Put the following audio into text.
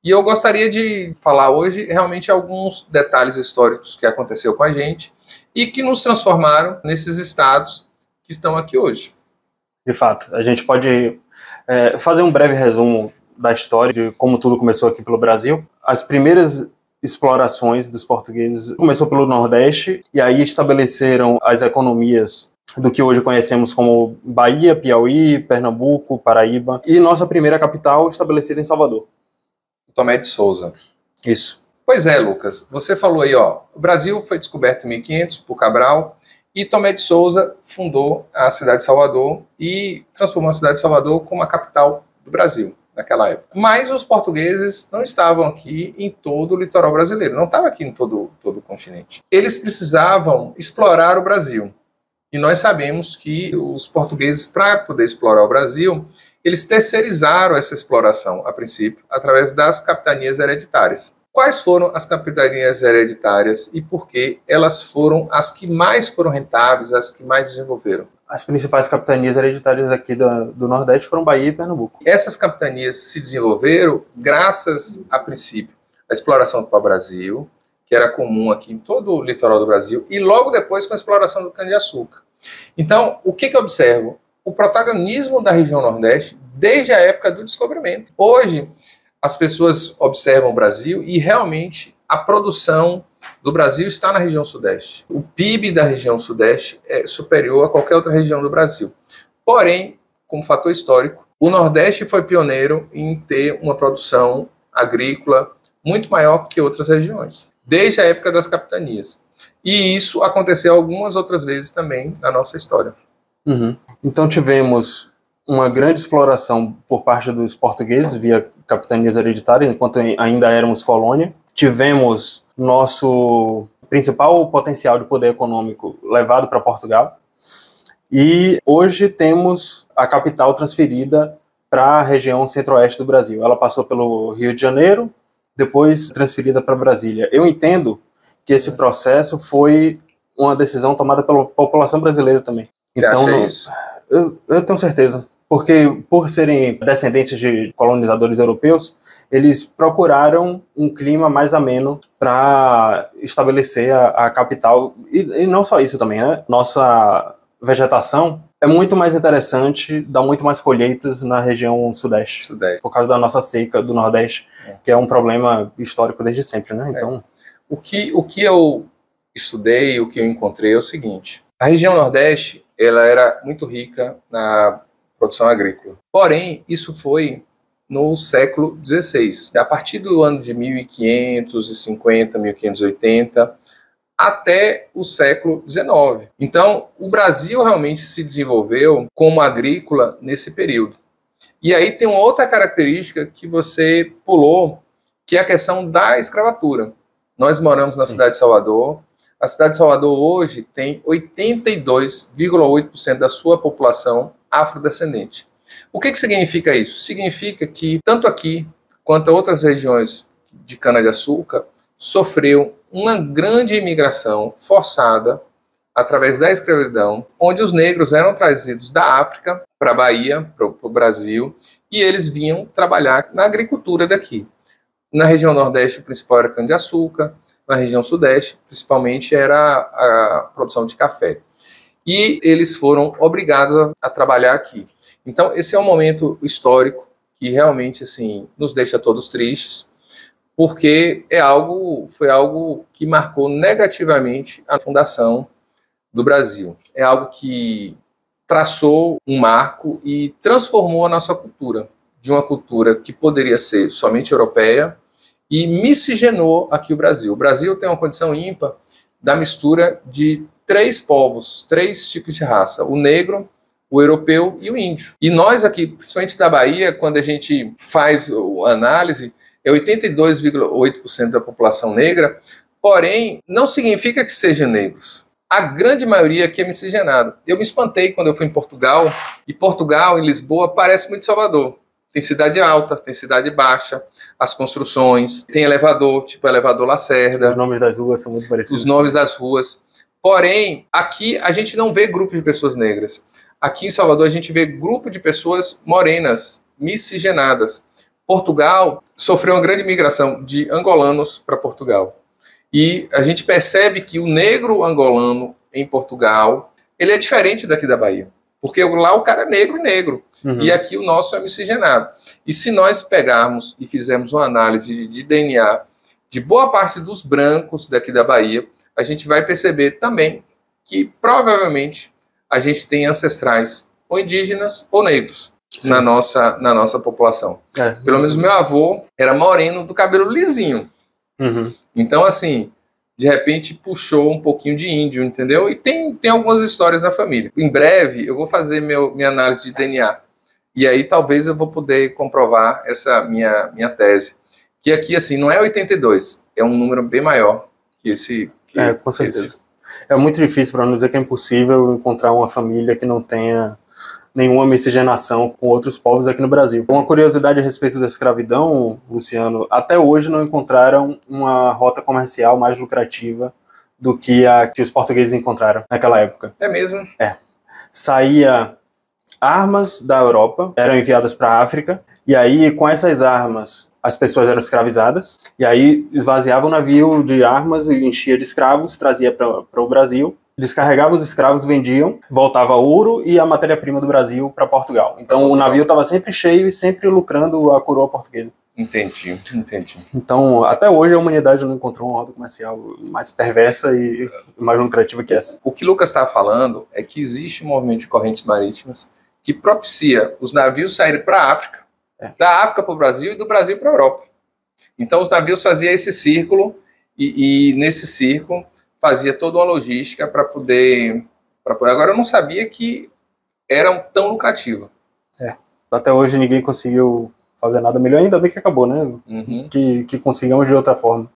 E eu gostaria de falar hoje realmente alguns detalhes históricos que aconteceu com a gente e que nos transformaram nesses estados que estão aqui hoje. De fato, a gente pode fazer um breve resumo da história de como tudo começou aqui pelo Brasil. As primeiras explorações dos portugueses começou pelo Nordeste e aí estabeleceram as economias do que hoje conhecemos como Bahia, Piauí, Pernambuco, Paraíba e nossa primeira capital estabelecida em Salvador. Tomé de Souza. Isso. Pois é, Lucas, você falou aí, o Brasil foi descoberto em 1500 por Cabral e Tomé de Souza fundou a cidade de Salvador e transformou a cidade de Salvador como a capital do Brasil naquela época. Mas os portugueses não estavam aqui em todo o litoral brasileiro, não estavam aqui em todo o continente. Eles precisavam explorar o Brasil. E nós sabemos que os portugueses, para poder explorar o Brasil, eles terceirizaram essa exploração, a princípio, através das capitanias hereditárias. Quais foram as capitanias hereditárias e por que elas foram as que mais foram rentáveis, as que mais desenvolveram? As principais capitanias hereditárias aqui do Nordeste foram Bahia e Pernambuco. Essas capitanias se desenvolveram graças, a princípio, à exploração do pau-brasil, que era comum aqui em todo o litoral do Brasil, e logo depois com a exploração do cana-de-açúcar. Então, o que eu observo? O protagonismo da região Nordeste desde a época do descobrimento. Hoje, as pessoas observam o Brasil e realmente a produção do Brasil está na região Sudeste. O PIB da região Sudeste é superior a qualquer outra região do Brasil. Porém, como fator histórico, o Nordeste foi pioneiro em ter uma produção agrícola muito maior que outras regiões, desde a época das capitanias. E isso aconteceu algumas outras vezes também na nossa história. Uhum. Então tivemos uma grande exploração por parte dos portugueses via capitanias hereditárias, enquanto ainda éramos colônia. Tivemos nosso principal potencial de poder econômico levado para Portugal. E hoje temos a capital transferida para a região centro-oeste do Brasil. Ela passou pelo Rio de Janeiro, depois transferida para Brasília. Eu entendo que esse processo foi uma decisão tomada pela população brasileira também. Você acha isso? Eu tenho certeza. Porque, por serem descendentes de colonizadores europeus, eles procuraram um clima mais ameno para estabelecer a capital. E não só isso também, né? Nossa vegetação é muito mais interessante, dá muito mais colheitas na região Sudeste. Por causa da nossa seca do Nordeste, que é um problema histórico desde sempre, né? Então... O que eu estudei, o que eu encontrei é o seguinte. A região Nordeste, ela era muito rica na produção agrícola. Porém, isso foi no século XVI. A partir do ano de 1550, 1580, até o século XIX. Então, o Brasil realmente se desenvolveu como agrícola nesse período. E aí tem uma outra característica que você pulou, que é a questão da escravatura. Nós moramos na cidade de Salvador. A cidade de Salvador hoje tem 82,8% da sua população afrodescendente. O que significa isso? Significa que, tanto aqui quanto outras regiões de cana-de-açúcar, sofreu uma grande imigração forçada através da escravidão, onde os negros eram trazidos da África para a Bahia, para o Brasil, e eles vinham trabalhar na agricultura daqui. Na região Nordeste, o principal era cana-de-açúcar, na região Sudeste, principalmente, era a produção de café. E eles foram obrigados a trabalhar aqui. Então, esse é um momento histórico que realmente assim, nos deixa todos tristes, porque foi algo que marcou negativamente a fundação do Brasil. É algo que traçou um marco e transformou a nossa cultura, de uma cultura que poderia ser somente europeia, e miscigenou aqui o Brasil. O Brasil tem uma condição ímpar da mistura de 3 povos, 3 tipos de raça: o negro, o europeu e o índio. E nós aqui, principalmente da Bahia, quando a gente faz a análise, é 82,8% da população negra, porém, não significa que sejam negros. A grande maioria aqui é miscigenada. Eu me espantei quando eu fui em Portugal, e Portugal, em Lisboa, parece muito Salvador. Tem cidade alta, tem cidade baixa, as construções, tem elevador, tipo elevador Lacerda. Os nomes das ruas são muito parecidos. Os nomes das ruas. Porém, aqui a gente não vê grupo de pessoas negras. Aqui em Salvador a gente vê grupo de pessoas morenas, miscigenadas. Portugal sofreu uma grande migração de angolanos para Portugal. E a gente percebe que o negro angolano em Portugal, ele é diferente daqui da Bahia. Porque lá o cara é negro e negro. E aqui o nosso é miscigenado. E se nós pegarmos e fizermos uma análise de DNA de boa parte dos brancos daqui da Bahia, a gente vai perceber também que provavelmente a gente tem ancestrais ou indígenas ou negros na nossa população. Pelo menos meu avô era moreno do cabelo lisinho. Então, assim, de repente puxou um pouquinho de índio, entendeu? E tem algumas histórias na família. Em breve eu vou fazer minha análise de DNA. E aí talvez eu vou poder comprovar essa minha tese. Que aqui, assim, não é 82, é um número bem maior que esse... com certeza. É muito difícil, para não dizer que é impossível, encontrar uma família que não tenha nenhuma miscigenação com outros povos aqui no Brasil. Uma curiosidade a respeito da escravidão, Luciano, até hoje não encontraram uma rota comercial mais lucrativa do que a que os portugueses encontraram naquela época. É mesmo? Saía armas da Europa, eram enviadas para a África, e aí com essas armas as pessoas eram escravizadas, e aí esvaziava o navio de armas e enchia de escravos, trazia para o Brasil, descarregava os escravos, vendiam, voltava ouro e a matéria-prima do Brasil para Portugal. Então o navio estava sempre cheio e sempre lucrando a coroa portuguesa. Entendi. Então, até hoje a humanidade não encontrou uma rota comercial mais perversa e mais lucrativa que essa. O que o Lucas está falando é que existe um movimento de correntes marítimas que propicia os navios saírem para a África, da África para o Brasil e do Brasil para a Europa. Então os navios faziam esse círculo e nesse círculo fazia toda uma logística para poder... Agora eu não sabia que eram tão lucrativos. Até hoje ninguém conseguiu fazer nada melhor, ainda bem que acabou, né? Que consigamos de outra forma.